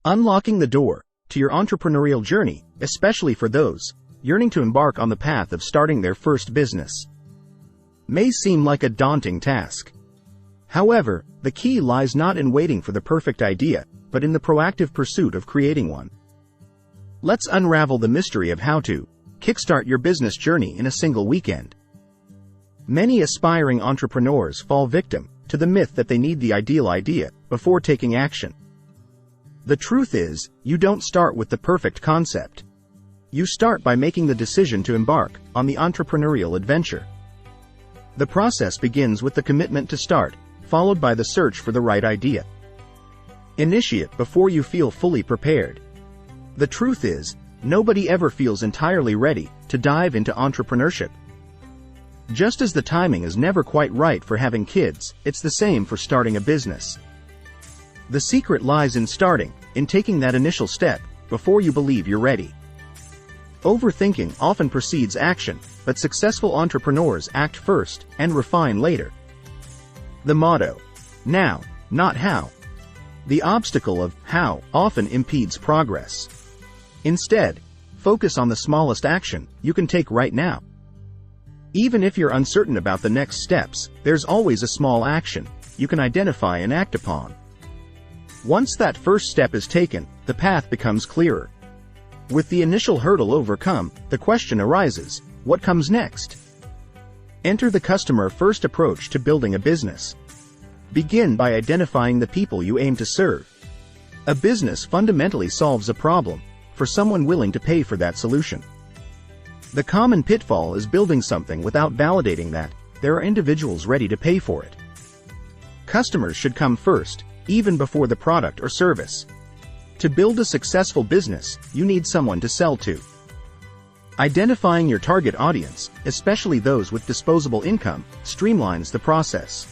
Unlocking the door to your entrepreneurial journey, especially for those yearning to embark on the path of starting their first business, may seem like a daunting task. However, the key lies not in waiting for the perfect idea, but in the proactive pursuit of creating one. Let's unravel the mystery of how to kickstart your business journey in a single weekend. Many aspiring entrepreneurs fall victim to the myth that they need the ideal idea before taking action. The truth is, you don't start with the perfect concept. You start by making the decision to embark on the entrepreneurial adventure. The process begins with the commitment to start, followed by the search for the right idea. Initiate before you feel fully prepared. The truth is, nobody ever feels entirely ready to dive into entrepreneurship. Just as the timing is never quite right for having kids, it's the same for starting a business. The secret lies in starting, in taking that initial step, before you believe you're ready. Overthinking often precedes action, but successful entrepreneurs act first and refine later. The motto: now, not how. The obstacle of how often impedes progress. Instead, focus on the smallest action you can take right now. Even if you're uncertain about the next steps, there's always a small action you can identify and act upon. Once that first step is taken, the path becomes clearer. With the initial hurdle overcome, the question arises, what comes next? Enter the customer-first approach to building a business. Begin by identifying the people you aim to serve. A business fundamentally solves a problem for someone willing to pay for that solution. The common pitfall is building something without validating that there are individuals ready to pay for it. Customers should come first, even before the product or service. To build a successful business, you need someone to sell to. Identifying your target audience, especially those with disposable income, streamlines the process.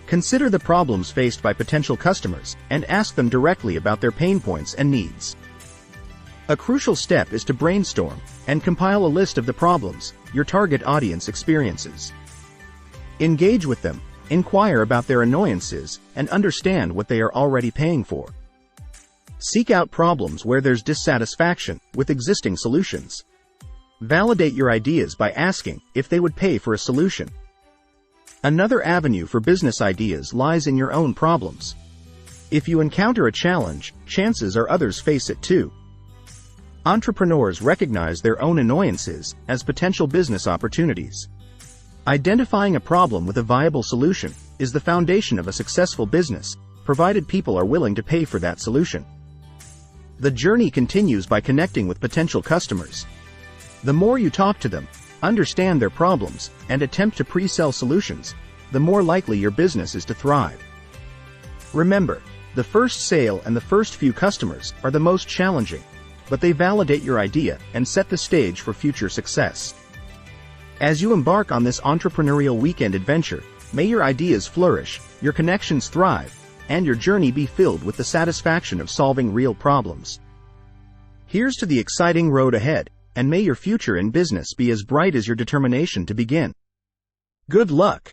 Consider the problems faced by potential customers and ask them directly about their pain points and needs. A crucial step is to brainstorm and compile a list of the problems your target audience experiences. Engage with them, inquire about their annoyances, and understand what they are already paying for. Seek out problems where there's dissatisfaction with existing solutions. Validate your ideas by asking if they would pay for a solution. Another avenue for business ideas lies in your own problems. If you encounter a challenge, chances are others face it too. Entrepreneurs recognize their own annoyances as potential business opportunities. Identifying a problem with a viable solution is the foundation of a successful business, provided people are willing to pay for that solution. The journey continues by connecting with potential customers. The more you talk to them, understand their problems, and attempt to pre-sell solutions, the more likely your business is to thrive. Remember, the first sale and the first few customers are the most challenging, but they validate your idea and set the stage for future success. As you embark on this entrepreneurial weekend adventure, may your ideas flourish, your connections thrive, and your journey be filled with the satisfaction of solving real problems. Here's to the exciting road ahead, and may your future in business be as bright as your determination to begin. Good luck!